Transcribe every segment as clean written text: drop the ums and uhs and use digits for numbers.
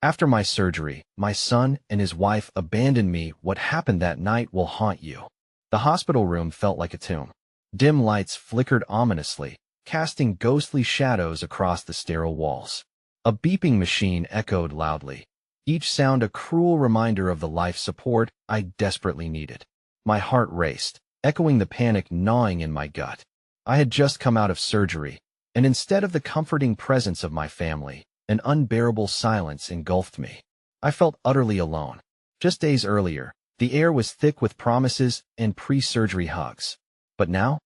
After my surgery, my son and his wife abandoned me. What happened that night will haunt you. The hospital room felt like a tomb. Dim lights flickered ominously, casting ghostly shadows across the sterile walls. A beeping machine echoed loudly, each sound a cruel reminder of the life support I desperately needed. My heart raced, echoing the panic gnawing in my gut. I had just come out of surgery, and instead of the comforting presence of my family, an unbearable silence engulfed me. I felt utterly alone. Just days earlier, the air was thick with promises and pre-surgery hugs. But now,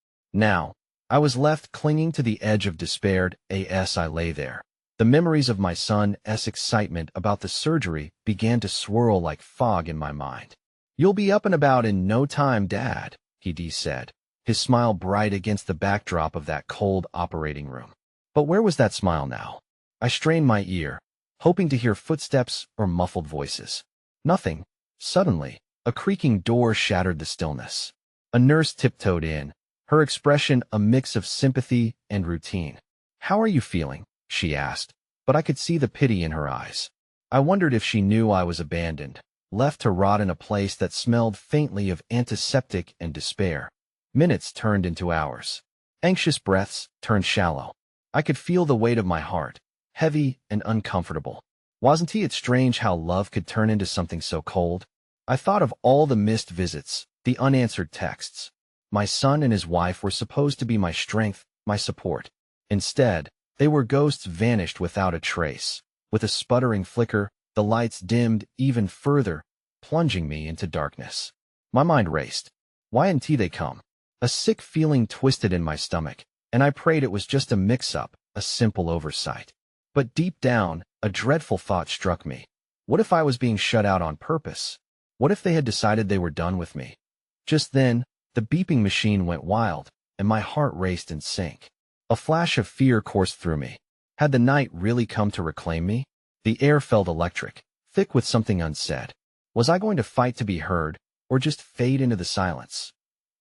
I was left clinging to the edge of despair. As I lay there, the memories of my son's excitement about the surgery began to swirl like fog in my mind. "You'll be up and about in no time, Dad," he said, his smile bright against the backdrop of that cold operating room. But where was that smile now? I strained my ear, hoping to hear footsteps or muffled voices. Nothing. Suddenly, a creaking door shattered the stillness. A nurse tiptoed in, her expression a mix of sympathy and routine. "How are you feeling?" she asked, but I could see the pity in her eyes. I wondered if she knew I was abandoned, left to rot in a place that smelled faintly of antiseptic and despair. Minutes turned into hours. Anxious breaths turned shallow. I could feel the weight of my heart, heavy and uncomfortable. Wasn't it strange how love could turn into something so cold? I thought of all the missed visits, the unanswered texts. My son and his wife were supposed to be my strength, my support. Instead, they were ghosts vanished without a trace. With a sputtering flicker, the lights dimmed even further, plunging me into darkness. My mind raced. Why hadn't they come? A sick feeling twisted in my stomach, and I prayed it was just a mix-up, a simple oversight. But deep down, a dreadful thought struck me. What if I was being shut out on purpose? What if they had decided they were done with me? Just then, the beeping machine went wild, and my heart raced in sync. A flash of fear coursed through me. Had the night really come to reclaim me? The air felt electric, thick with something unsaid. Was I going to fight to be heard, or just fade into the silence?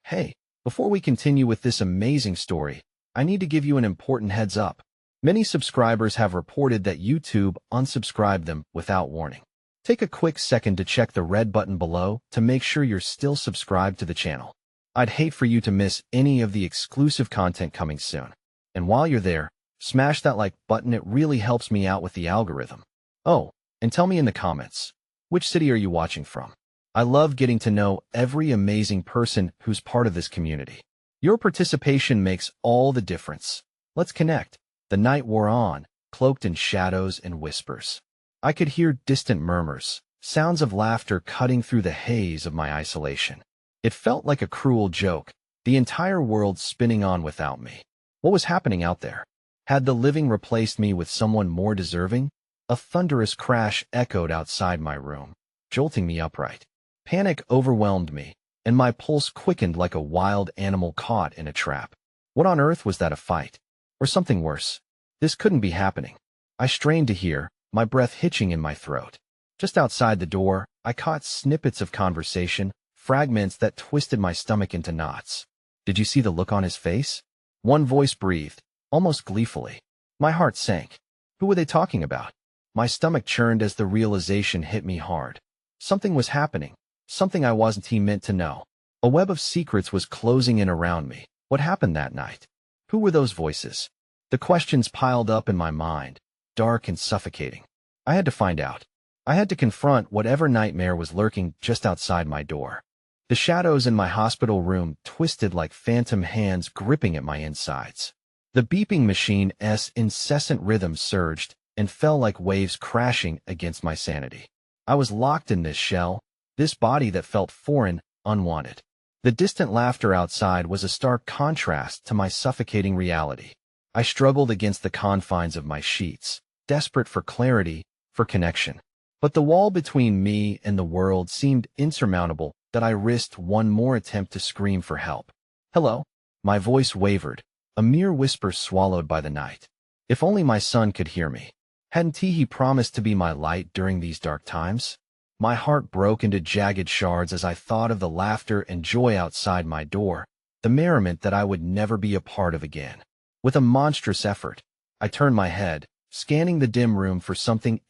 Hey, before we continue with this amazing story, I need to give you an important heads up. Many subscribers have reported that YouTube unsubscribed them without warning. Take a quick second to check the red button below to make sure you're still subscribed to the channel. I'd hate for you to miss any of the exclusive content coming soon. And while you're there, smash that like button. It really helps me out with the algorithm. Oh, and tell me in the comments, which city are you watching from? I love getting to know every amazing person who's part of this community. Your participation makes all the difference. Let's connect. The night wore on, cloaked in shadows and whispers. I could hear distant murmurs, sounds of laughter cutting through the haze of my isolation. It felt like a cruel joke, the entire world spinning on without me. What was happening out there? Had the living replaced me with someone more deserving? A thunderous crash echoed outside my room, jolting me upright. Panic overwhelmed me, and my pulse quickened like a wild animal caught in a trap. What on earth was that, a fight? Or something worse? This couldn't be happening. I strained to hear, my breath hitching in my throat. Just outside the door, I caught snippets of conversation, fragments that twisted my stomach into knots. Did you see the look on his face? One voice breathed, almost gleefully. My heart sank. Who were they talking about? My stomach churned as the realization hit me hard. Something was happening, something I wasn't meant to know. A web of secrets was closing in around me. What happened that night? Who were those voices? The questions piled up in my mind, dark and suffocating. I had to find out. I had to confront whatever nightmare was lurking just outside my door. The shadows in my hospital room twisted like phantom hands gripping at my insides. The beeping machine's incessant rhythm surged and fell like waves crashing against my sanity. I was locked in this shell, this body that felt foreign, unwanted. The distant laughter outside was a stark contrast to my suffocating reality. I struggled against the confines of my sheets, desperate for clarity, for connection. But the wall between me and the world seemed insurmountable that I risked one more attempt to scream for help. "Hello?" My voice wavered, a mere whisper swallowed by the night. If only my son could hear me. Hadn't he promised to be my light during these dark times? My heart broke into jagged shards as I thought of the laughter and joy outside my door, the merriment that I would never be a part of again. With a monstrous effort, I turned my head, scanning the dim room for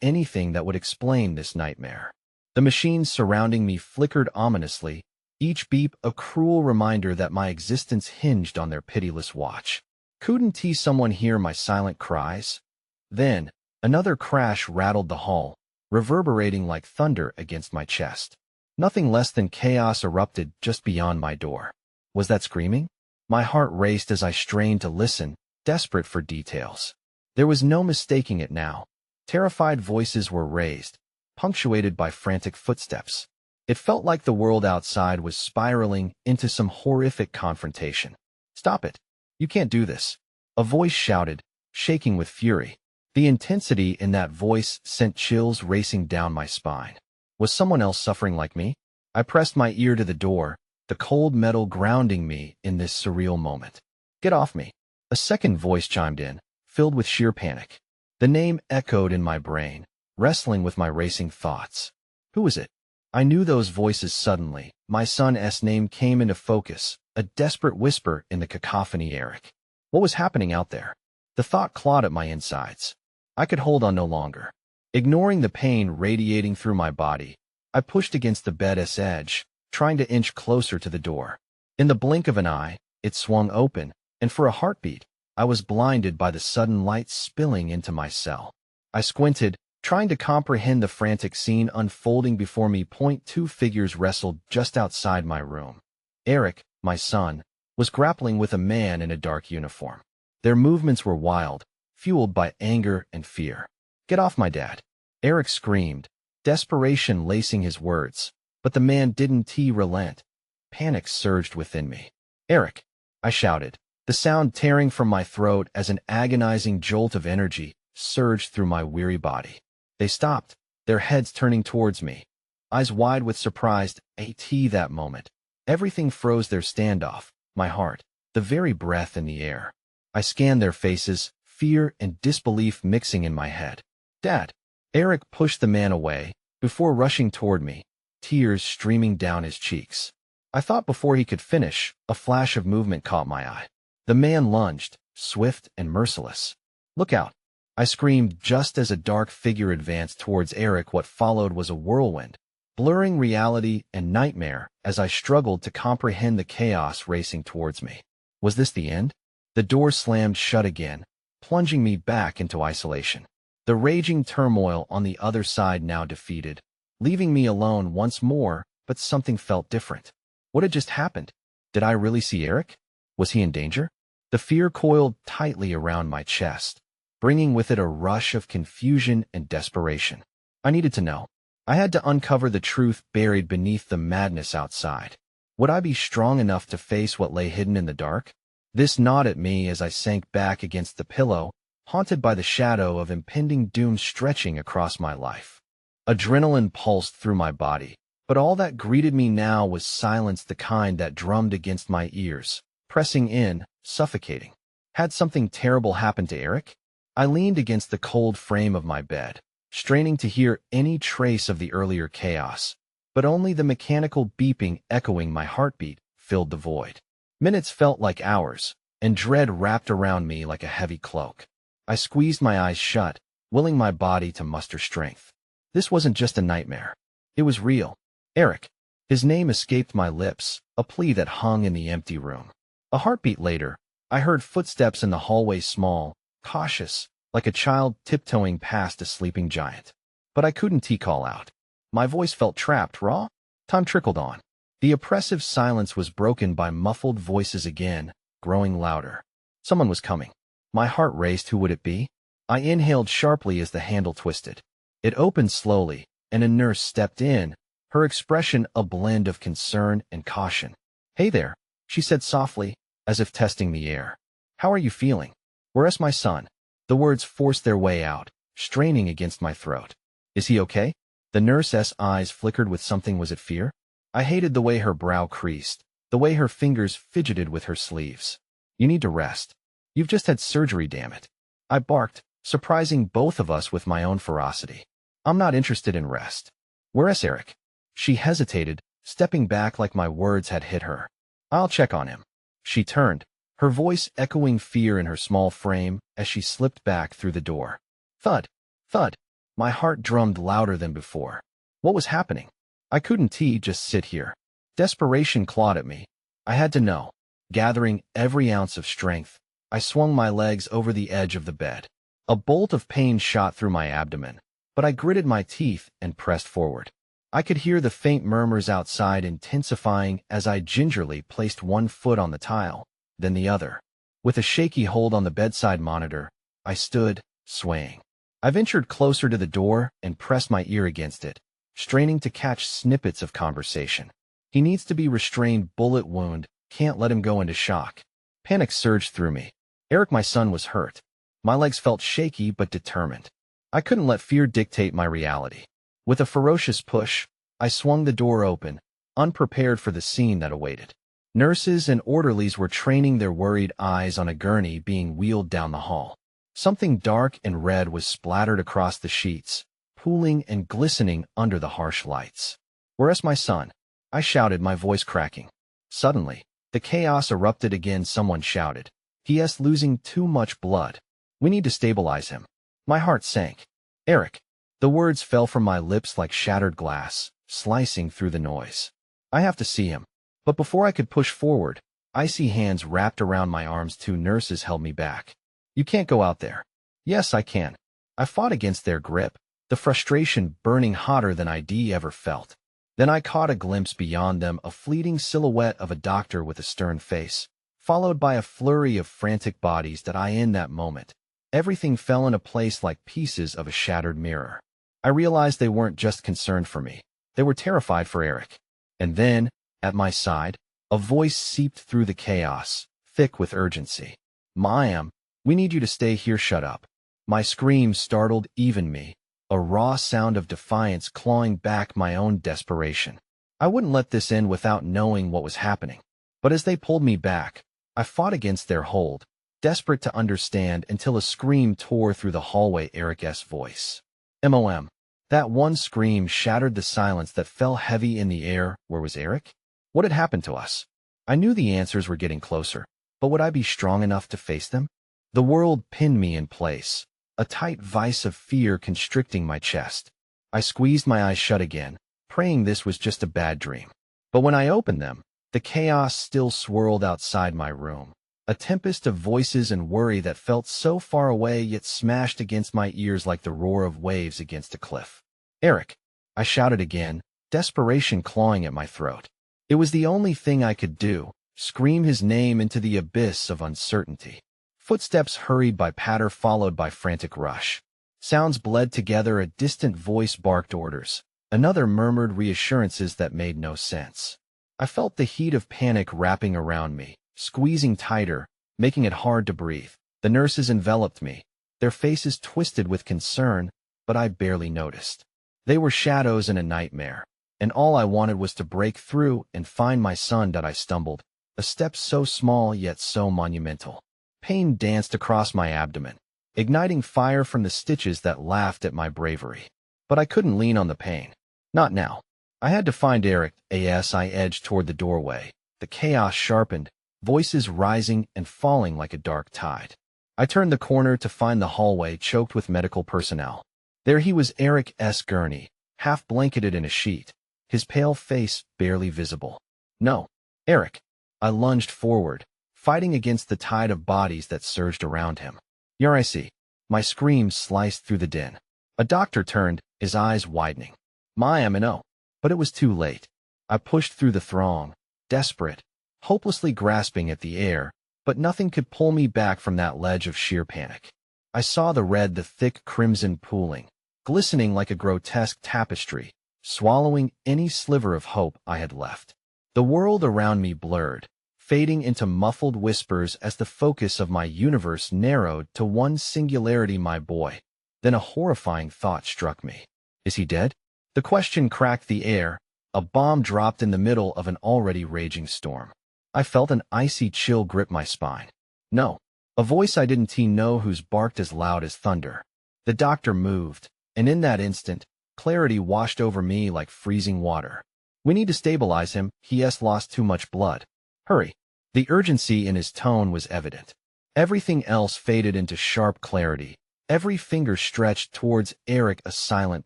anything that would explain this nightmare. The machines surrounding me flickered ominously, each beep a cruel reminder that my existence hinged on their pitiless watch. Couldn't someone hear my silent cries? Then, another crash rattled the hall, reverberating like thunder against my chest. Nothing less than chaos erupted just beyond my door. Was that screaming? My heart raced as I strained to listen, desperate for details. There was no mistaking it now. Terrified voices were raised, punctuated by frantic footsteps. It felt like the world outside was spiraling into some horrific confrontation. "Stop it! You can't do this!" A voice shouted, shaking with fury. The intensity in that voice sent chills racing down my spine. Was someone else suffering like me? I pressed my ear to the door, the cold metal grounding me in this surreal moment. "Get off me!" A second voice chimed in, filled with sheer panic. The name echoed in my brain, wrestling with my racing thoughts. Who was it? I knew those voices suddenly. My son's name came into focus, a desperate whisper in the cacophony. Eric. What was happening out there? The thought clawed at my insides. I could hold on no longer. Ignoring the pain radiating through my body, I pushed against the bed's edge, trying to inch closer to the door. In the blink of an eye, it swung open, and for a heartbeat, I was blinded by the sudden light spilling into my cell. I squinted, trying to comprehend the frantic scene unfolding before me. Two figures wrestled just outside my room. Eric, my son, was grappling with a man in a dark uniform. Their movements were wild, fueled by anger and fear. "Get off my dad!" Eric screamed, desperation lacing his words, but the man didn't relent. Panic surged within me. "Eric!" I shouted, the sound tearing from my throat as an agonizing jolt of energy surged through my weary body. They stopped, their heads turning towards me, eyes wide with surprise. That moment, everything froze. Their standoff, my heart, the very breath in the air. I scanned their faces, fear and disbelief mixing in my head. "Dad!" Eric pushed the man away, before rushing toward me, tears streaming down his cheeks. I thought before he could finish, a flash of movement caught my eye. The man lunged, swift and merciless. "Look out!" I screamed just as a dark figure advanced towards Eric. What followed was a whirlwind, blurring reality and nightmare as I struggled to comprehend the chaos racing towards me. Was this the end? The door slammed shut again, plunging me back into isolation. The raging turmoil on the other side now defeated, leaving me alone once more, but something felt different. What had just happened? Did I really see Eric? Was he in danger? The fear coiled tightly around my chest, bringing with it a rush of confusion and desperation. I needed to know. I had to uncover the truth buried beneath the madness outside. Would I be strong enough to face what lay hidden in the dark? This gnawed at me as I sank back against the pillow, haunted by the shadow of impending doom stretching across my life. Adrenaline pulsed through my body, but all that greeted me now was silence, the kind that drummed against my ears, pressing in, suffocating. Had something terrible happened to Eric? I leaned against the cold frame of my bed, straining to hear any trace of the earlier chaos, but only the mechanical beeping echoing my heartbeat filled the void. Minutes felt like hours, and dread wrapped around me like a heavy cloak. I squeezed my eyes shut, willing my body to muster strength. This wasn't just a nightmare. It was real. Eric. His name escaped my lips, a plea that hung in the empty room. A heartbeat later, I heard footsteps in the hallway, small, cautious, like a child tiptoeing past a sleeping giant. But I couldn't call out. My voice felt trapped, raw. Time trickled on. The oppressive silence was broken by muffled voices again, growing louder. Someone was coming. My heart raced. Who would it be? I inhaled sharply as the handle twisted. It opened slowly, and a nurse stepped in, her expression a blend of concern and caution. "Hey there," she said softly, as if testing the air. "How are you feeling?" "Where's my son?" The words forced their way out, straining against my throat. "Is he okay?" The nurse's eyes flickered with something. Was it fear? I hated the way her brow creased, the way her fingers fidgeted with her sleeves. "You need to rest. You've just had surgery, damn it." I barked, surprising both of us with my own ferocity. "I'm not interested in rest." "Where's Eric?" She hesitated, stepping back like my words had hit her. "I'll check on him." She turned, her voice echoing fear in her small frame as she slipped back through the door. Thud, thud. My heart drummed louder than before. What was happening? I couldn't just sit here. Desperation clawed at me. I had to know. Gathering every ounce of strength, I swung my legs over the edge of the bed. A bolt of pain shot through my abdomen, but I gritted my teeth and pressed forward. I could hear the faint murmurs outside intensifying as I gingerly placed one foot on the tile, then the other. With a shaky hold on the bedside monitor, I stood, swaying. I ventured closer to the door and pressed my ear against it, straining to catch snippets of conversation. He needs to be restrained, bullet wound, can't let him go into shock. Panic surged through me. Eric, my son, was hurt. My legs felt shaky but determined. I couldn't let fear dictate my reality. With a ferocious push, I swung the door open, unprepared for the scene that awaited. Nurses and orderlies were training their worried eyes on a gurney being wheeled down the hall. Something dark and red was splattered across the sheets, pooling and glistening under the harsh lights. "Where's my son?" I shouted, my voice cracking. Suddenly, the chaos erupted again. Someone shouted, "He is losing too much blood. We need to stabilize him." My heart sank. "Eric." The words fell from my lips like shattered glass, slicing through the noise. "I have to see him." But before I could push forward, icy hands wrapped around my arms. Two nurses held me back. "You can't go out there." "Yes, I can." I fought against their grip, the frustration burning hotter than I'd ever felt. Then I caught a glimpse beyond them, a fleeting silhouette of a doctor with a stern face, followed by a flurry of frantic bodies. In that moment, everything fell into place like pieces of a shattered mirror. I realized they weren't just concerned for me. They were terrified for Eric. And then, at my side, a voice seeped through the chaos, thick with urgency. "Mayim, we need you to stay here. Shut up." My scream startled even me, a raw sound of defiance clawing back my own desperation. I wouldn't let this end without knowing what was happening. But as they pulled me back, I fought against their hold, desperate to understand, until a scream tore through the hallway. Eric's voice. "Mom." That one scream shattered the silence that fell heavy in the air. Where was Eric? What had happened to us? I knew the answers were getting closer, but would I be strong enough to face them? The world pinned me in place, a tight vice of fear constricting my chest. I squeezed my eyes shut again, praying this was just a bad dream. But when I opened them, the chaos still swirled outside my room, a tempest of voices and worry that felt so far away yet smashed against my ears like the roar of waves against a cliff. "Eric," I shouted again, desperation clawing at my throat. It was the only thing I could do, scream his name into the abyss of uncertainty. Footsteps hurried by, patter followed by frantic rush. Sounds bled together. A distant voice barked orders. Another murmured reassurances that made no sense. I felt the heat of panic wrapping around me, squeezing tighter, making it hard to breathe. The nurses enveloped me, their faces twisted with concern, but I barely noticed. They were shadows in a nightmare, and all I wanted was to break through and find my son. I stumbled, a step so small yet so monumental. Pain danced across my abdomen, igniting fire from the stitches that laughed at my bravery. But I couldn't lean on the pain. Not now. I had to find Eric. As I edged toward the doorway, the chaos sharpened, voices rising and falling like a dark tide. I turned the corner to find the hallway choked with medical personnel. There he was, Eric's gurney, half blanketed in a sheet, his pale face barely visible. "No, Eric." I lunged forward, fighting against the tide of bodies that surged around him. "Here I see." My scream sliced through the din. A doctor turned, his eyes widening. "My M&O." But it was too late. I pushed through the throng, desperate, hopelessly grasping at the air, but nothing could pull me back from that ledge of sheer panic. I saw the red, the thick crimson pooling, glistening like a grotesque tapestry, swallowing any sliver of hope I had left. The world around me blurred, fading into muffled whispers as the focus of my universe narrowed to one singularity: my boy. Then a horrifying thought struck me. Is he dead? The question cracked the air. A bomb dropped in the middle of an already raging storm. I felt an icy chill grip my spine. No. A voice I didn't know whose barked as loud as thunder. The doctor moved, and in that instant, clarity washed over me like freezing water. "We need to stabilize him. He has lost too much blood. Hurry." The urgency in his tone was evident. Everything else faded into sharp clarity. Every finger stretched towards Eric, a silent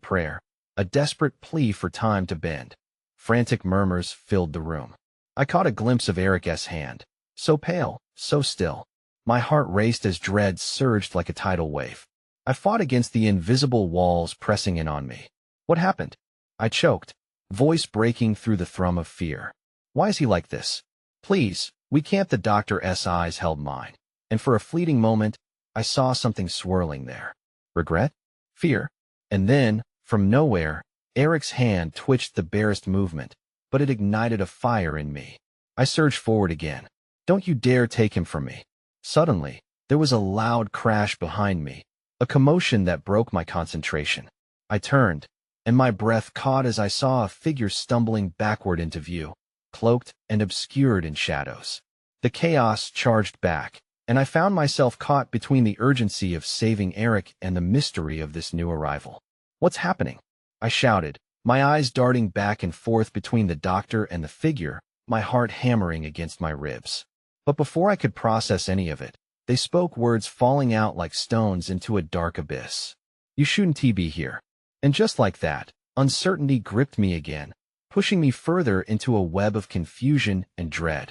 prayer, a desperate plea for time to bend. Frantic murmurs filled the room. I caught a glimpse of Eric's hand, so pale, so still. My heart raced as dread surged like a tidal wave. I fought against the invisible walls pressing in on me. What happened? I choked, voice breaking through the thrum of fear. Why is he like this? Please, we can't. The doctor's eyes held mine, and for a fleeting moment, I saw something swirling there. Regret? Fear? And then, from nowhere, Eric's hand twitched the barest movement, but it ignited a fire in me. I surged forward again. Don't you dare take him from me. Suddenly, there was a loud crash behind me, a commotion that broke my concentration. I turned, and my breath caught as I saw a figure stumbling backward into view, cloaked and obscured in shadows. The chaos charged back, and I found myself caught between the urgency of saving Eric and the mystery of this new arrival. What's happening? I shouted, my eyes darting back and forth between the doctor and the figure, my heart hammering against my ribs. But before I could process any of it, they spoke, words falling out like stones into a dark abyss. You shouldn't be here. And just like that, uncertainty gripped me again, pushing me further into a web of confusion and dread.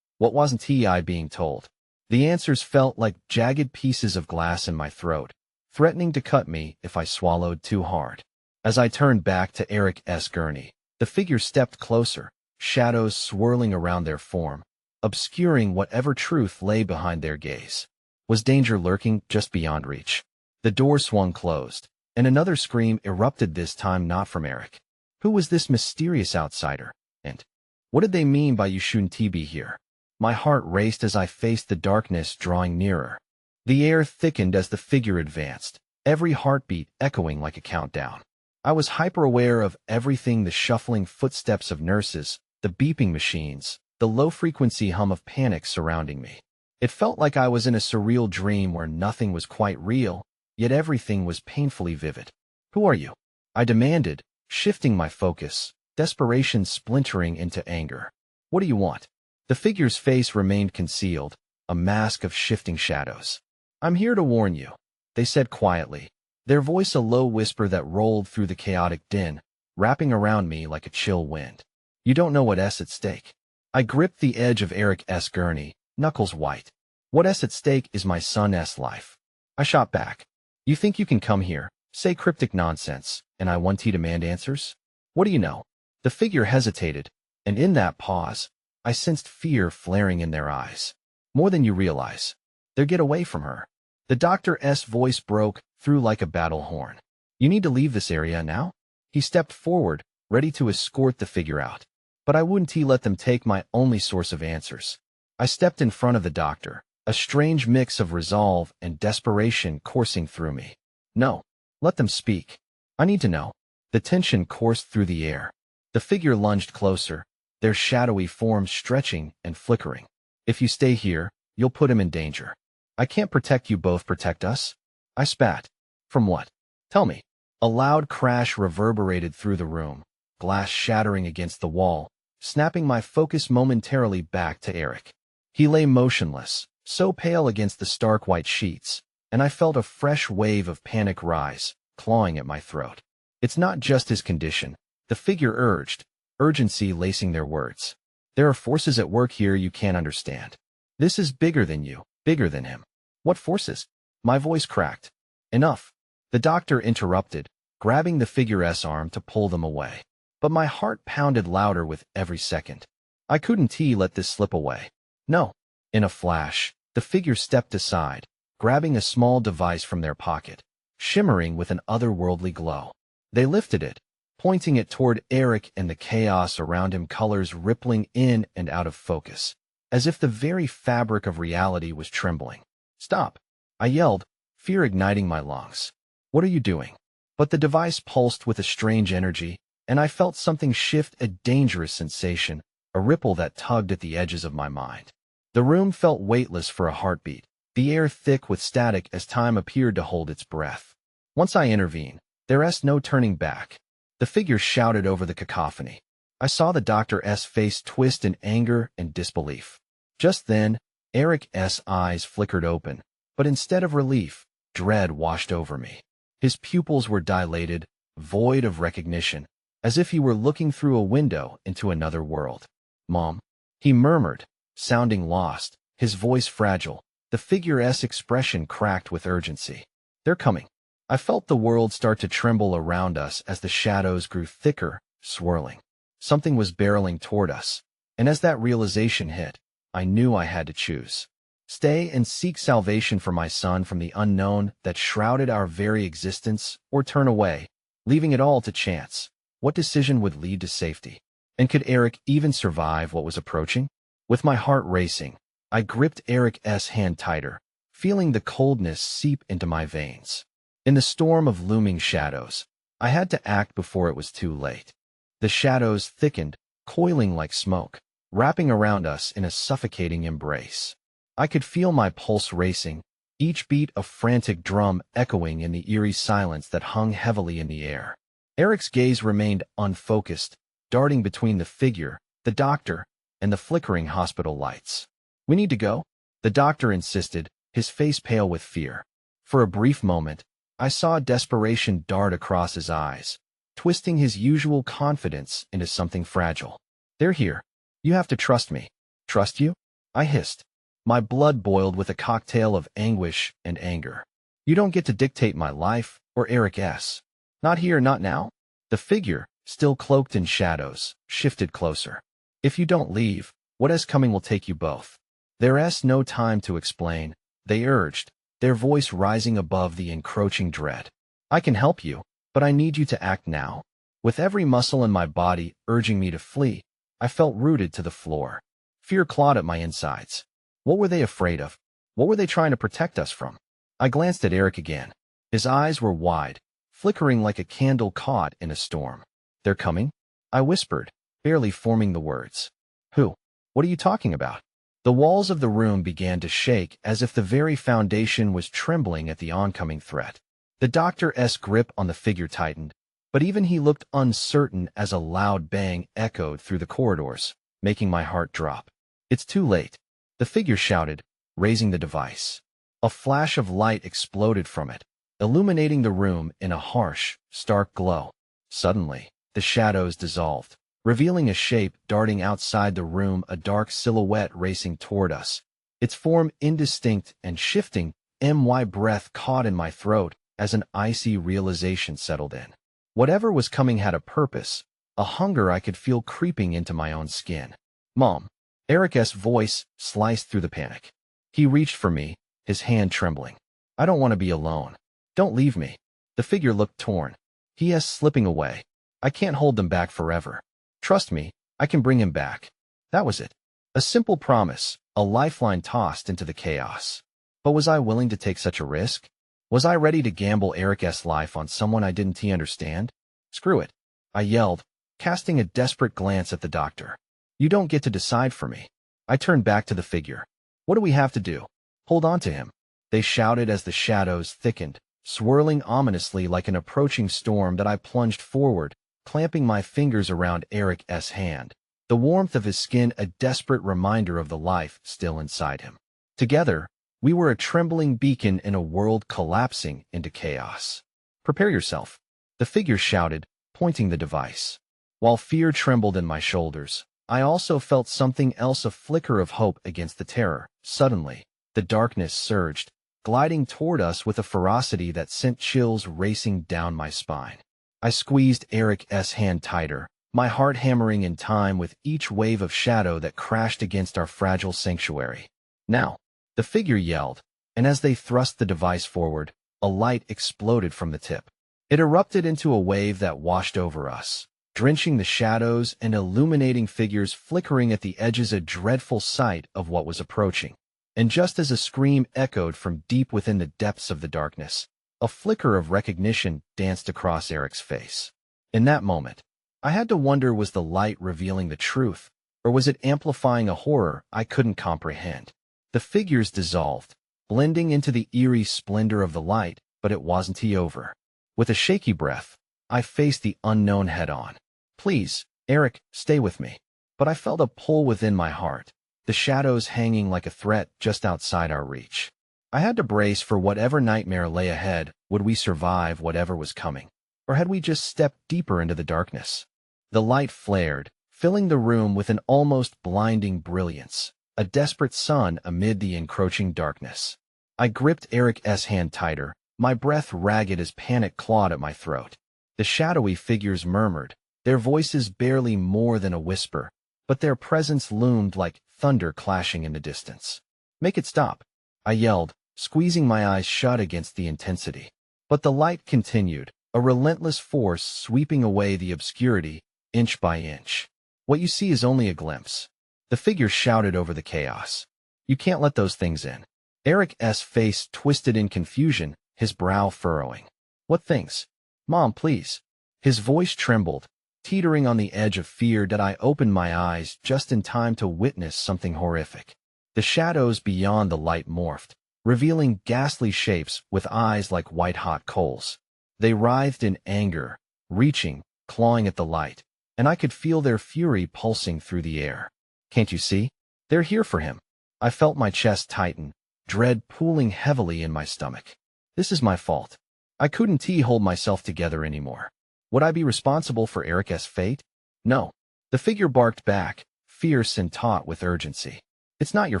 What wasn't I being told? The answers felt like jagged pieces of glass in my throat, threatening to cut me if I swallowed too hard. As I turned back to Eric's gurney, the figure stepped closer, shadows swirling around their form, obscuring whatever truth lay behind their gaze. Was danger lurking just beyond reach? The door swung closed, and another scream erupted, this time not from Eric. Who was this mysterious outsider? And what did they mean by you shouldn't be here? My heart raced as I faced the darkness drawing nearer. The air thickened as the figure advanced, every heartbeat echoing like a countdown. I was hyper-aware of everything: the shuffling footsteps of nurses, the beeping machines, the low-frequency hum of panic surrounding me. It felt like I was in a surreal dream where nothing was quite real, yet everything was painfully vivid. Who are you? I demanded, shifting my focus, desperation splintering into anger. What do you want? The figure's face remained concealed, a mask of shifting shadows. I'm here to warn you, they said quietly, their voice a low whisper that rolled through the chaotic din, wrapping around me like a chill wind. You don't know what's at stake. I gripped the edge of Eric's gurney, knuckles white. What's at stake is my son's life. I shot back. You think you can come here, say cryptic nonsense, and I want to demand answers? What do you know? The figure hesitated, and in that pause, I sensed fear flaring in their eyes. More than you realize. They'll get away from her. The doctor's voice broke through like a battle horn. You need to leave this area now? He stepped forward, ready to escort the figure out. But I wouldn't let them take my only source of answers. I stepped in front of the doctor, a strange mix of resolve and desperation coursing through me. No, let them speak. I need to know. The tension coursed through the air. The figure lunged closer, their shadowy forms stretching and flickering. If you stay here, you'll put him in danger. I can't protect you both. Protect us? I spat. From what? Tell me. A loud crash reverberated through the room, glass shattering against the wall, snapping my focus momentarily back to Eric. He lay motionless, so pale against the stark white sheets, and I felt a fresh wave of panic rise, clawing at my throat. It's not just his condition, the figure urged, urgency lacing their words. There are forces at work here you can't understand. This is bigger than you, bigger than him. What forces? My voice cracked. Enough. The doctor interrupted, grabbing the figure's arm to pull them away. But my heart pounded louder with every second. I couldn't let this slip away. No. In a flash, the figure stepped aside, grabbing a small device from their pocket, shimmering with an otherworldly glow. They lifted it, pointing it toward Eric, and the chaos around him, colors rippling in and out of focus, as if the very fabric of reality was trembling. Stop! I yelled, fear igniting my lungs. What are you doing? But the device pulsed with a strange energy, and I felt something shift, a dangerous sensation, a ripple that tugged at the edges of my mind. The room felt weightless for a heartbeat, the air thick with static as time appeared to hold its breath. Once I intervened, there's no turning back. The figure shouted over the cacophony. I saw the doctor's face twist in anger and disbelief. Just then, Eric's eyes flickered open, but instead of relief, dread washed over me. His pupils were dilated, void of recognition, as if he were looking through a window into another world. "Mom," he murmured, sounding lost, his voice fragile, the figure's expression cracked with urgency. "They're coming." I felt the world start to tremble around us as the shadows grew thicker, swirling. Something was barreling toward us, and as that realization hit, I knew I had to choose. Stay and seek salvation for my son from the unknown that shrouded our very existence, or turn away, leaving it all to chance. What decision would lead to safety? And could Eric even survive what was approaching? With my heart racing, I gripped Eric's hand tighter, feeling the coldness seep into my veins. In the storm of looming shadows, I had to act before it was too late. The shadows thickened, coiling like smoke, wrapping around us in a suffocating embrace. I could feel my pulse racing, each beat a frantic drum echoing in the eerie silence that hung heavily in the air. Eric's gaze remained unfocused, darting between the figure, the doctor, and the flickering hospital lights. "We need to go," the doctor insisted, his face pale with fear. For a brief moment, I saw desperation dart across his eyes, twisting his usual confidence into something fragile. "They're here. You have to trust me." "Trust you?" I hissed. My blood boiled with a cocktail of anguish and anger. "You don't get to dictate my life, or Eric's. Not here, not now." The figure, still cloaked in shadows, shifted closer. "If you don't leave, what is coming will take you both." There's no time to explain, they urged, their voice rising above the encroaching dread. "I can help you, but I need you to act now." With every muscle in my body urging me to flee, I felt rooted to the floor. Fear clawed at my insides. What were they afraid of? What were they trying to protect us from? I glanced at Eric again. His eyes were wide, flickering like a candle caught in a storm. "They're coming?" I whispered, barely forming the words. "Who? What are you talking about?" The walls of the room began to shake as if the very foundation was trembling at the oncoming threat. The doctor's grip on the figure tightened, but even he looked uncertain as a loud bang echoed through the corridors, making my heart drop. "It's too late," the figure shouted, raising the device. A flash of light exploded from it, illuminating the room in a harsh, stark glow. Suddenly, the shadows dissolved, revealing a shape darting outside the room, a dark silhouette racing toward us, its form indistinct and shifting. My breath caught in my throat as an icy realization settled in. Whatever was coming had a purpose, a hunger I could feel creeping into my own skin. "Mom." Eric's voice sliced through the panic. He reached for me, his hand trembling. "I don't want to be alone. Don't leave me." The figure looked torn. "He is slipping away. I can't hold them back forever. Trust me, I can bring him back." That was it. A simple promise, a lifeline tossed into the chaos. But was I willing to take such a risk? Was I ready to gamble Eric's life on someone I didn't understand? "Screw it," I yelled, casting a desperate glance at the doctor. "You don't get to decide for me." I turned back to the figure. "What do we have to do?" "Hold on to him," they shouted as the shadows thickened, swirling ominously like an approaching storm. That I plunged forward, clamping my fingers around Eric's hand, the warmth of his skin a desperate reminder of the life still inside him. Together, we were a trembling beacon in a world collapsing into chaos. "Prepare yourself," the figure shouted, pointing the device. While fear trembled in my shoulders, I also felt something else, a flicker of hope against the terror. Suddenly, the darkness surged, gliding toward us with a ferocity that sent chills racing down my spine. I squeezed Eric's hand tighter, my heart hammering in time with each wave of shadow that crashed against our fragile sanctuary. "Now," the figure yelled, and as they thrust the device forward, a light exploded from the tip. It erupted into a wave that washed over us, drenching the shadows and illuminating figures flickering at the edges, a dreadful sight of what was approaching. And just as a scream echoed from deep within the depths of the darkness, a flicker of recognition danced across Eric's face. In that moment, I had to wonder, was the light revealing the truth, or was it amplifying a horror I couldn't comprehend? The figures dissolved, blending into the eerie splendor of the light, but it wasn't over. With a shaky breath, I faced the unknown head-on. "Please, Eric, stay with me." But I felt a pull within my heart, the shadows hanging like a threat just outside our reach. I had to brace for whatever nightmare lay ahead. Would we survive whatever was coming? Or had we just stepped deeper into the darkness? The light flared, filling the room with an almost blinding brilliance, a desperate sun amid the encroaching darkness. I gripped Eric's hand tighter, my breath ragged as panic clawed at my throat. The shadowy figures murmured, their voices barely more than a whisper, but their presence loomed like thunder clashing in the distance. "Make it stop," I yelled, squeezing my eyes shut against the intensity. But the light continued, a relentless force sweeping away the obscurity, inch by inch. "What you see is only a glimpse," the figure shouted over the chaos. "You can't let those things in." Eric's face twisted in confusion, his brow furrowing. "What things? Mom, please." His voice trembled, teetering on the edge of fear. That I opened my eyes just in time to witness something horrific. The shadows beyond the light morphed, revealing ghastly shapes with eyes like white-hot coals. They writhed in anger, reaching, clawing at the light, and I could feel their fury pulsing through the air. "Can't you see? They're here for him." I felt my chest tighten, dread pooling heavily in my stomach. This is my fault. I couldn't hold myself together anymore. Would I be responsible for Eric's fate? No. The figure barked back, fierce and taut with urgency. "It's not your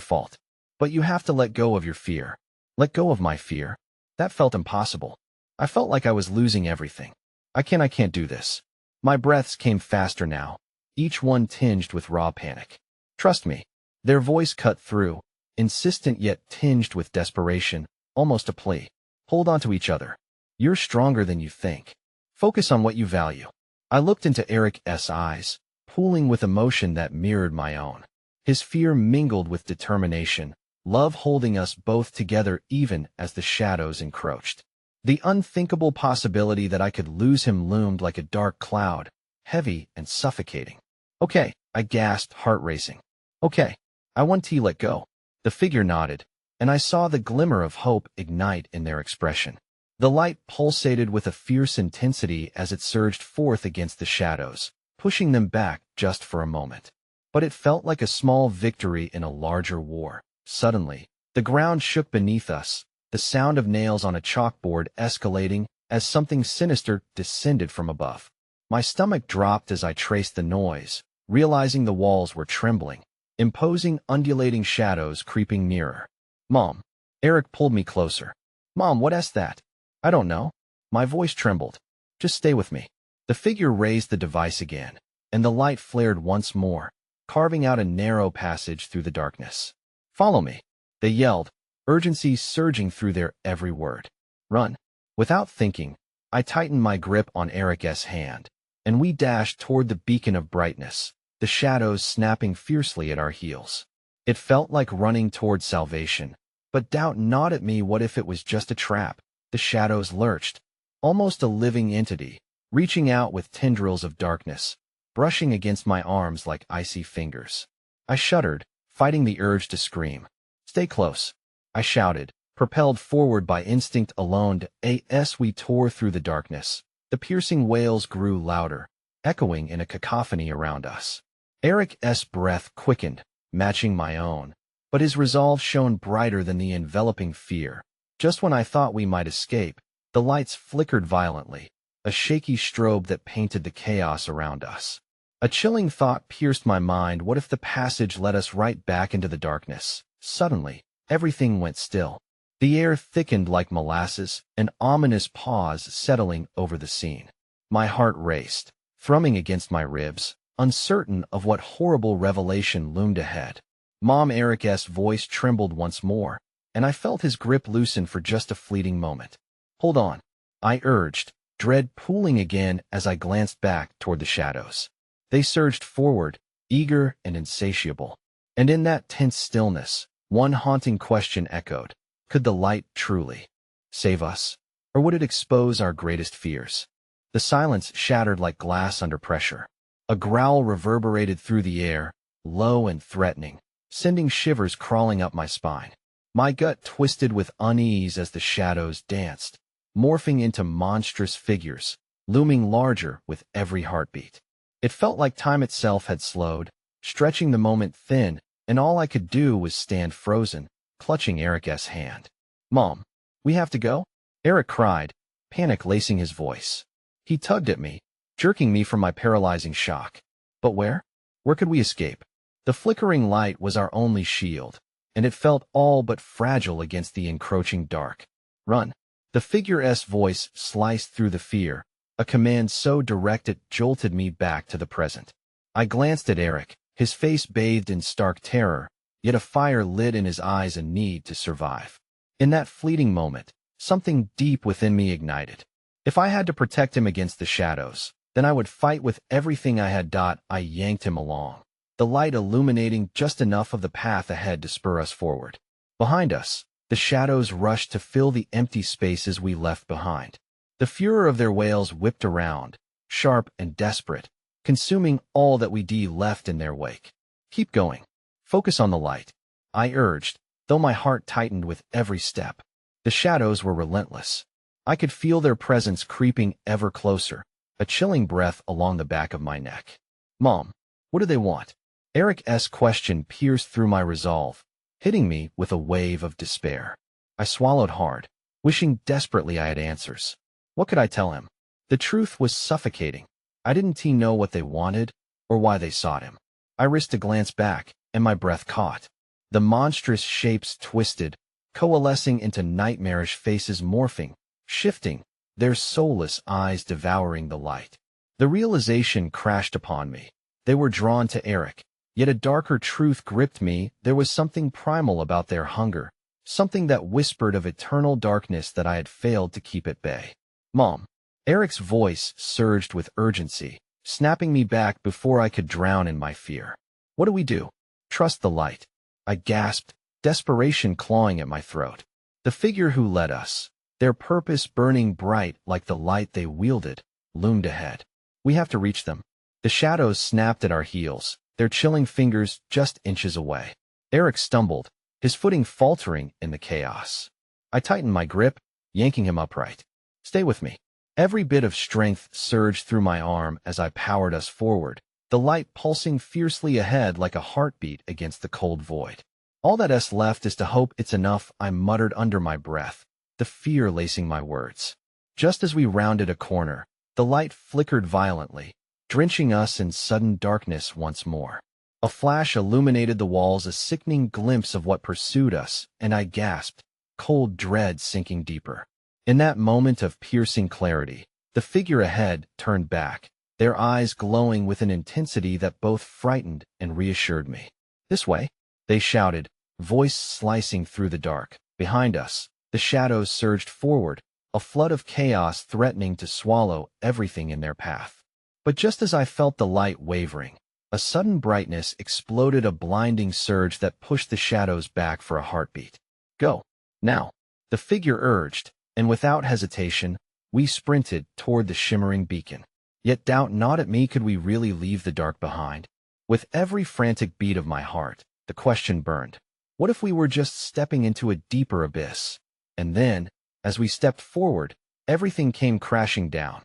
fault. But you have to let go of your fear." Let go of my fear? That felt impossible. I felt like I was losing everything. I can't do this. My breaths came faster now, each one tinged with raw panic. "Trust me." Their voice cut through, insistent yet tinged with desperation, almost a plea. "Hold on to each other. You're stronger than you think. Focus on what you value." I looked into Eric's eyes, pooling with emotion that mirrored my own. His fear mingled with determination, love holding us both together even as the shadows encroached. The unthinkable possibility that I could lose him loomed like a dark cloud, heavy and suffocating. "Okay," I gasped, heart racing. "Okay, I want to let go." The figure nodded, and I saw the glimmer of hope ignite in their expression. The light pulsated with a fierce intensity as it surged forth against the shadows, pushing them back just for a moment. But it felt like a small victory in a larger war. Suddenly, the ground shook beneath us, the sound of nails on a chalkboard escalating as something sinister descended from above. My stomach dropped as I traced the noise, realizing the walls were trembling, imposing undulating shadows creeping nearer. "Mom." Eric pulled me closer. "Mom, what's that?" "I don't know." My voice trembled. "Just stay with me." The figure raised the device again, and the light flared once more, carving out a narrow passage through the darkness. "Follow me," they yelled, urgency surging through their every word. "Run." Without thinking, I tightened my grip on Eric's hand, and we dashed toward the beacon of brightness, the shadows snapping fiercely at our heels. It felt like running toward salvation, but doubt gnawed at me. What if it was just a trap? The shadows lurched, almost a living entity, reaching out with tendrils of darkness, brushing against my arms like icy fingers. I shuddered, fighting the urge to scream. "Stay close," I shouted, propelled forward by instinct alone. As we tore through the darkness, the piercing wails grew louder, echoing in a cacophony around us. Eric's breath quickened, matching my own, but his resolve shone brighter than the enveloping fear. Just when I thought we might escape, the lights flickered violently, a shaky strobe that painted the chaos around us. A chilling thought pierced my mind. What if the passage led us right back into the darkness? Suddenly, everything went still. The air thickened like molasses, an ominous pause settling over the scene. My heart raced, thrumming against my ribs, uncertain of what horrible revelation loomed ahead. Mom. Eric's voice trembled once more, and I felt his grip loosen for just a fleeting moment. "Hold on," I urged, dread pooling again as I glanced back toward the shadows. They surged forward, eager and insatiable. And in that tense stillness, one haunting question echoed. Could the light truly save us? Or would it expose our greatest fears? The silence shattered like glass under pressure. A growl reverberated through the air, low and threatening, sending shivers crawling up my spine. My gut twisted with unease as the shadows danced, morphing into monstrous figures, looming larger with every heartbeat. It felt like time itself had slowed, stretching the moment thin, and all I could do was stand frozen, clutching Eric's hand. Mom, we have to go? Eric cried, panic lacing his voice. He tugged at me, jerking me from my paralyzing shock. But where? Where could we escape? The flickering light was our only shield, and it felt all but fragile against the encroaching dark. Run. The figure's voice sliced through the fear, a command so direct it jolted me back to the present. I glanced at Eric, his face bathed in stark terror, yet a fire lit in his eyes, a need to survive. In that fleeting moment, something deep within me ignited. If I had to protect him against the shadows, then I would fight with everything I had. I yanked him along, the light illuminating just enough of the path ahead to spur us forward. Behind us, the shadows rushed to fill the empty spaces we left behind. The furor of their wails whipped around, sharp and desperate, consuming all that we left in their wake. Keep going. Focus on the light, I urged, though my heart tightened with every step. The shadows were relentless. I could feel their presence creeping ever closer, a chilling breath along the back of my neck. Mom, what do they want? Eric's question pierced through my resolve, hitting me with a wave of despair. I swallowed hard, wishing desperately I had answers. What could I tell him? The truth was suffocating. I didn't know what they wanted or why they sought him. I risked a glance back, and my breath caught. The monstrous shapes twisted, coalescing into nightmarish faces, morphing, shifting, their soulless eyes devouring the light. The realization crashed upon me. They were drawn to Eric, yet a darker truth gripped me. There was something primal about their hunger, something that whispered of eternal darkness that I had failed to keep at bay. Mom. Eric's voice surged with urgency, snapping me back before I could drown in my fear. What do we do? Trust the light, I gasped, desperation clawing at my throat. The figure who led us, their purpose burning bright like the light they wielded, loomed ahead. We have to reach them. The shadows snapped at our heels, their chilling fingers just inches away. Eric stumbled, his footing faltering in the chaos. I tightened my grip, yanking him upright. Stay with me. Every bit of strength surged through my arm as I powered us forward, the light pulsing fiercely ahead like a heartbeat against the cold void. All that's left is to hope it's enough, I muttered under my breath, the fear lacing my words. Just as we rounded a corner, the light flickered violently, drenching us in sudden darkness once more. A flash illuminated the walls, a sickening glimpse of what pursued us, and I gasped, cold dread sinking deeper. In that moment of piercing clarity, the figure ahead turned back, their eyes glowing with an intensity that both frightened and reassured me. This way, they shouted, voice slicing through the dark. Behind us, the shadows surged forward, a flood of chaos threatening to swallow everything in their path. But just as I felt the light wavering, a sudden brightness exploded, a blinding surge that pushed the shadows back for a heartbeat. Go. Now. The figure urged, and without hesitation, we sprinted toward the shimmering beacon. Yet doubt not at me, could we really leave the dark behind? With every frantic beat of my heart, the question burned. What if we were just stepping into a deeper abyss? And then, as we stepped forward, everything came crashing down.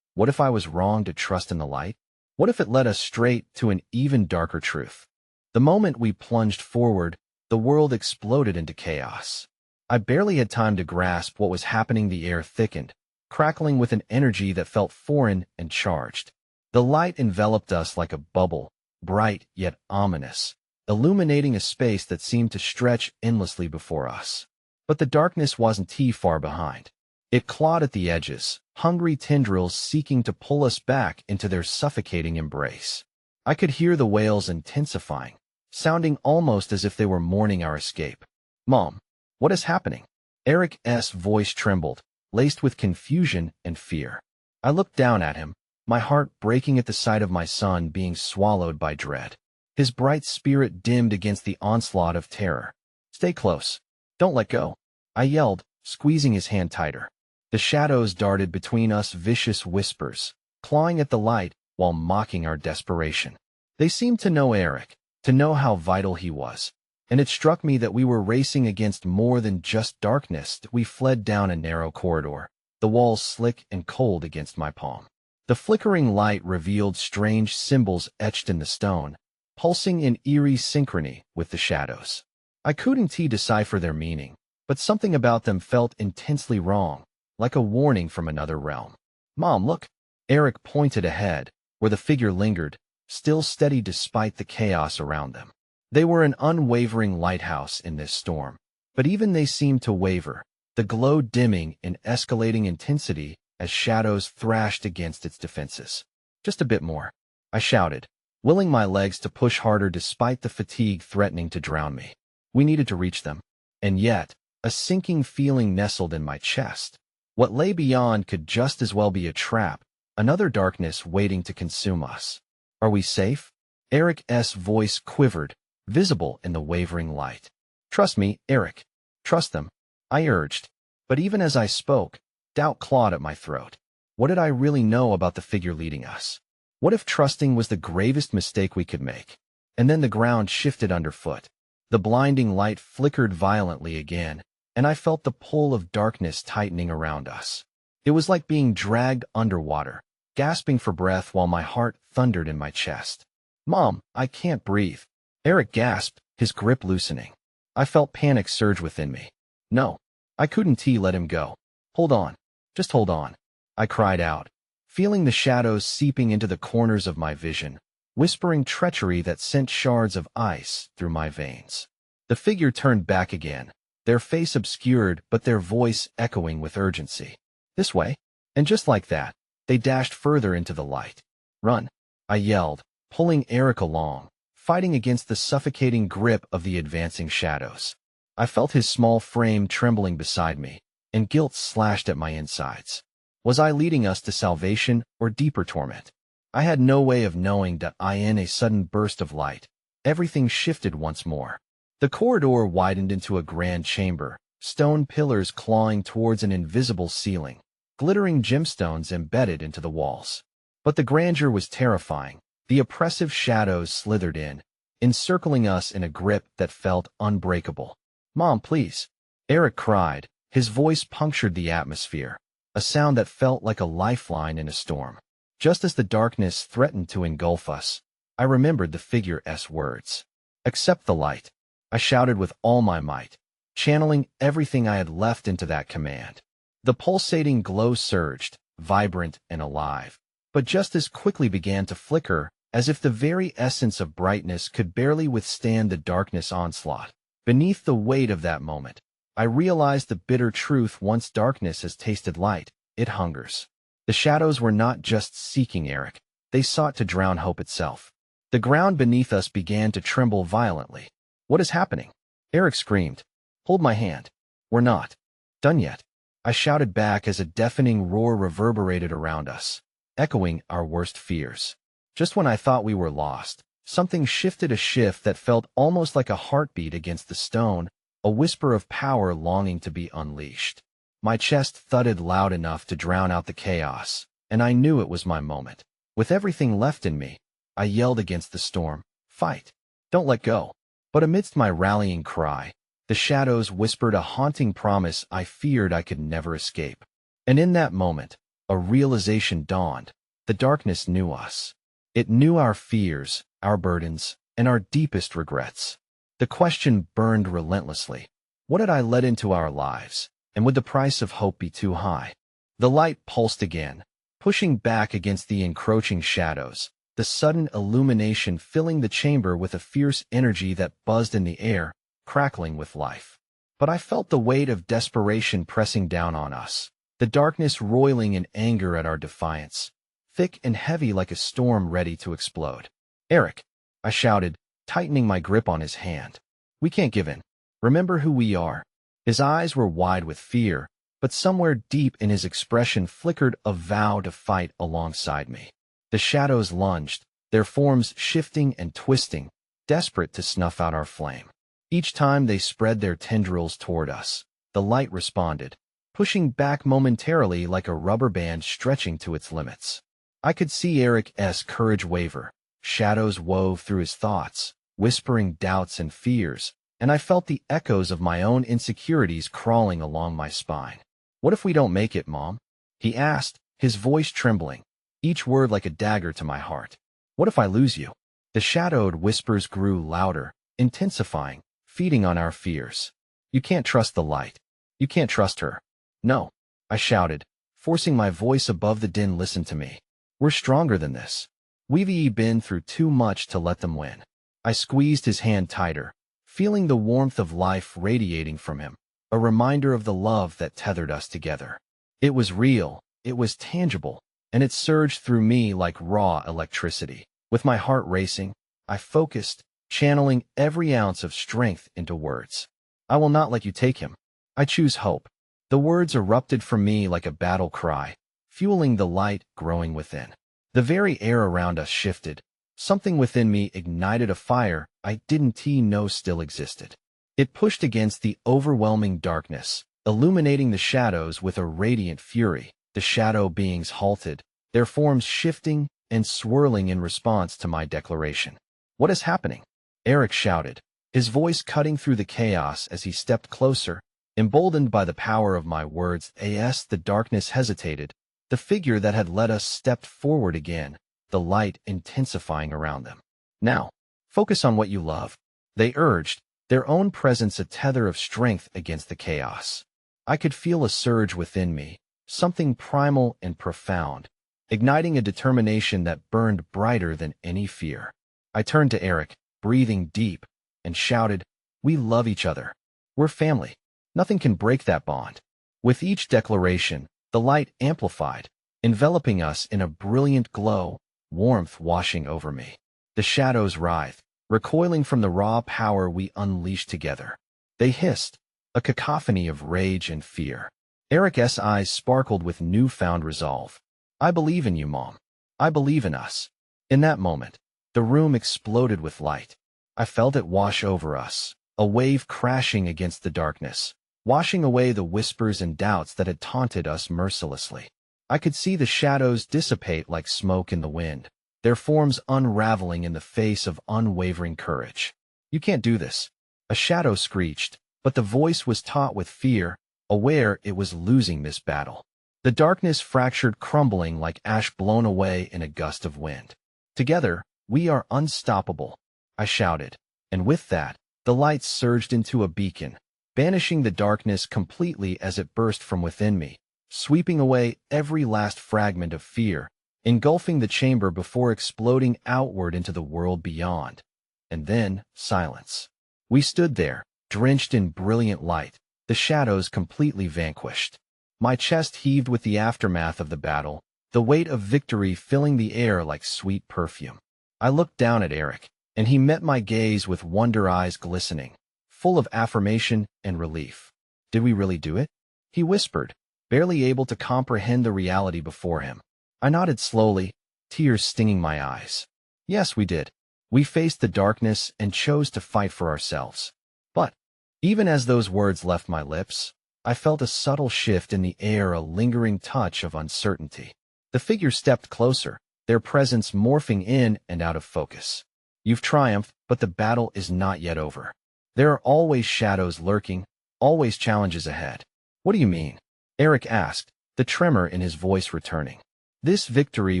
What if I was wrong to trust in the light? What if it led us straight to an even darker truth? The moment we plunged forward, the world exploded into chaos. I barely had time to grasp what was happening. The air thickened, crackling with an energy that felt foreign and charged. The light enveloped us like a bubble, bright yet ominous, illuminating a space that seemed to stretch endlessly before us. But the darkness wasn't too far behind. It clawed at the edges, hungry tendrils seeking to pull us back into their suffocating embrace. I could hear the wails intensifying, sounding almost as if they were mourning our escape. Mom. What is happening? Eric's voice trembled, laced with confusion and fear. I looked down at him, my heart breaking at the sight of my son being swallowed by dread. His bright spirit dimmed against the onslaught of terror. Stay close. Don't let go, I yelled, squeezing his hand tighter. The shadows darted between us, vicious whispers, clawing at the light while mocking our desperation. They seemed to know Eric, to know how vital he was. And it struck me that we were racing against more than just darkness. We fled down a narrow corridor, the walls slick and cold against my palm. The flickering light revealed strange symbols etched in the stone, pulsing in eerie synchrony with the shadows. I couldn't decipher their meaning, but something about them felt intensely wrong, like a warning from another realm. "Mom, look." Eric pointed ahead, where the figure lingered, still steady despite the chaos around them. They were an unwavering lighthouse in this storm, but even they seemed to waver, the glow dimming in escalating intensity as shadows thrashed against its defenses. "Just a bit more," I shouted, willing my legs to push harder despite the fatigue threatening to drown me. We needed to reach them. And yet, a sinking feeling nestled in my chest. What lay beyond could just as well be a trap, another darkness waiting to consume us. "Are we safe?" Eric's voice quivered, visible in the wavering light. "Trust me, Eric. Trust them," I urged. But even as I spoke, doubt clawed at my throat. What did I really know about the figure leading us? What if trusting was the gravest mistake we could make? And then the ground shifted underfoot. The blinding light flickered violently again, and I felt the pull of darkness tightening around us. It was like being dragged underwater, gasping for breath while my heart thundered in my chest. "Mom, I can't breathe." Eric gasped, his grip loosening. I felt panic surge within me. "No." I couldn't let him go. "Hold on. Just hold on," I cried out, feeling the shadows seeping into the corners of my vision, whispering treachery that sent shards of ice through my veins. The figure turned back again, their face obscured but their voice echoing with urgency. "This way." And just like that, they dashed further into the light. "Run," I yelled, pulling Eric along, fighting against the suffocating grip of the advancing shadows. I felt his small frame trembling beside me, and guilt slashed at my insides. Was I leading us to salvation or deeper torment? I had no way of knowing that in a sudden burst of light, everything shifted once more. The corridor widened into a grand chamber, stone pillars clawing towards an invisible ceiling, glittering gemstones embedded into the walls. But the grandeur was terrifying. The oppressive shadows slithered in, encircling us in a grip that felt unbreakable. "Mom, please," Eric cried. His voice punctured the atmosphere, a sound that felt like a lifeline in a storm. Just as the darkness threatened to engulf us, I remembered the figure's words. "Accept the light," I shouted with all my might, channeling everything I had left into that command. The pulsating glow surged, vibrant and alive, but just as quickly began to flicker, as if the very essence of brightness could barely withstand the darkness onslaught. Beneath the weight of that moment, I realized the bitter truth: once darkness has tasted light, it hungers. The shadows were not just seeking Eric, they sought to drown hope itself. The ground beneath us began to tremble violently. "What is happening?" Eric screamed. "Hold my hand. We're not done yet," I shouted back as a deafening roar reverberated around us, echoing our worst fears. Just when I thought we were lost, something shifted, a shift that felt almost like a heartbeat against the stone, a whisper of power longing to be unleashed. My chest thudded loud enough to drown out the chaos, and I knew it was my moment. With everything left in me, I yelled against the storm, "Fight! Don't let go!" But amidst my rallying cry, the shadows whispered a haunting promise I feared I could never escape. And in that moment, a realization dawned. The darkness knew us. It knew our fears, our burdens, and our deepest regrets. The question burned relentlessly. What had I let into our lives, and would the price of hope be too high? The light pulsed again, pushing back against the encroaching shadows, the sudden illumination filling the chamber with a fierce energy that buzzed in the air, crackling with life. But I felt the weight of desperation pressing down on us, the darkness roiling in anger at our defiance, thick and heavy like a storm ready to explode. "Eric," I shouted, tightening my grip on his hand. "We can't give in. Remember who we are." His eyes were wide with fear, but somewhere deep in his expression flickered a vow to fight alongside me. The shadows lunged, their forms shifting and twisting, desperate to snuff out our flame. Each time they spread their tendrils toward us, the light responded, pushing back momentarily like a rubber band stretching to its limits. I could see Eric's courage waver. Shadows wove through his thoughts, whispering doubts and fears, and I felt the echoes of my own insecurities crawling along my spine. "What if we don't make it, Mom?" he asked, his voice trembling, each word like a dagger to my heart. "What if I lose you?" The shadowed whispers grew louder, intensifying, feeding on our fears. "You can't trust the light. You can't trust her. No, I shouted, forcing my voice above the din. Listen to me. We're stronger than this. We've been through too much to let them win. I squeezed his hand tighter, feeling the warmth of life radiating from him, a reminder of the love that tethered us together. It was real, it was tangible, and it surged through me like raw electricity. With my heart racing, I focused, channeling every ounce of strength into words. I will not let you take him. I choose hope. The words erupted from me like a battle cry, fueling the light growing within. The very air around us shifted. Something within me ignited a fire I didn't know still existed. It pushed against the overwhelming darkness, illuminating the shadows with a radiant fury. The shadow beings halted, their forms shifting and swirling in response to my declaration. What is happening? Eric shouted, his voice cutting through the chaos as he stepped closer, emboldened by the power of my words. The darkness hesitated. The figure that had led us stepped forward again, the light intensifying around them. Now, focus on what you love, they urged, their own presence a tether of strength against the chaos. I could feel a surge within me, something primal and profound, igniting a determination that burned brighter than any fear. I turned to Eric, breathing deep, and shouted, "We love each other. We're family. Nothing can break that bond." With each declaration, the light amplified, enveloping us in a brilliant glow, warmth washing over me. The shadows writhed, recoiling from the raw power we unleashed together. They hissed, a cacophony of rage and fear. Eric's eyes sparkled with newfound resolve. "I believe in you, Mom. I believe in us." In that moment, the room exploded with light. I felt it wash over us, a wave crashing against the darkness, washing away the whispers and doubts that had taunted us mercilessly. I could see the shadows dissipate like smoke in the wind, their forms unraveling in the face of unwavering courage. "You can't do this," a shadow screeched, but the voice was taut with fear, aware it was losing this battle. The darkness fractured, crumbling like ash blown away in a gust of wind. "Together, we are unstoppable," I shouted, and with that, the light surged into a beacon, banishing the darkness completely as it burst from within me, sweeping away every last fragment of fear, engulfing the chamber before exploding outward into the world beyond. And then, silence. We stood there, drenched in brilliant light, the shadows completely vanquished. My chest heaved with the aftermath of the battle, the weight of victory filling the air like sweet perfume. I looked down at Eric, and he met my gaze with wonder, eyes glistening, full of affirmation and relief. "Did we really do it?" he whispered, barely able to comprehend the reality before him. I nodded slowly, tears stinging my eyes. "Yes, we did. We faced the darkness and chose to fight for ourselves." But, even as those words left my lips, I felt a subtle shift in the air, a lingering touch of uncertainty. The figure stepped closer, their presence morphing in and out of focus. "You've triumphed, but the battle is not yet over. There are always shadows lurking, always challenges ahead." "What do you mean?" Eric asked, the tremor in his voice returning. This victory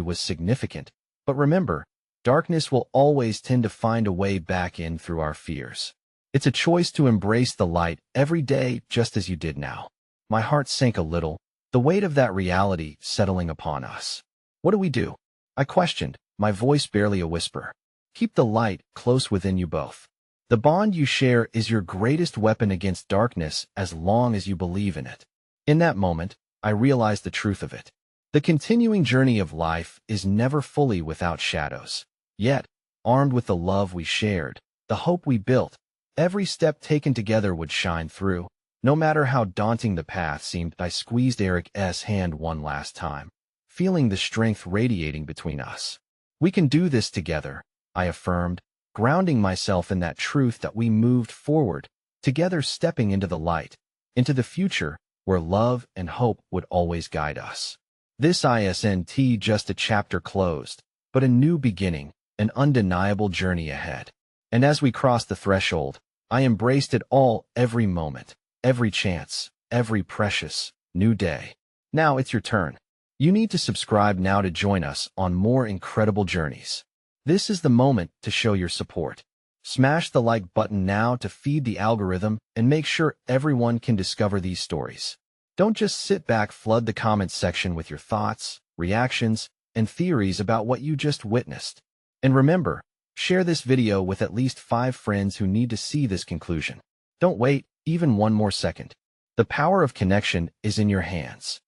was significant, but remember, darkness will always tend to find a way back in through our fears. It's a choice to embrace the light every day just as you did now. My heart sank a little, the weight of that reality settling upon us. "What do we do?" I questioned, my voice barely a whisper. "Keep the light close within you both. The bond you share is your greatest weapon against darkness as long as you believe in it." In that moment, I realized the truth of it. The continuing journey of life is never fully without shadows. Yet, armed with the love we shared, the hope we built, every step taken together would shine through, no matter how daunting the path seemed. I squeezed Eric's hand one last time, feeling the strength radiating between us. "We can do this together," I affirmed, grounding myself in that truth. That we moved forward, together, stepping into the light, into the future where love and hope would always guide us. This isn't just a chapter closed, but a new beginning, an undeniable journey ahead. And as we crossed the threshold, I embraced it all, every moment, every chance, every precious new day. Now it's your turn. You need to subscribe now to join us on more incredible journeys. This is the moment to show your support. Smash the like button now to feed the algorithm and make sure everyone can discover these stories. Don't just sit back, flood the comments section with your thoughts, reactions, and theories about what you just witnessed. And remember, share this video with at least 5 friends who need to see this conclusion. Don't wait even one more second. The power of connection is in your hands.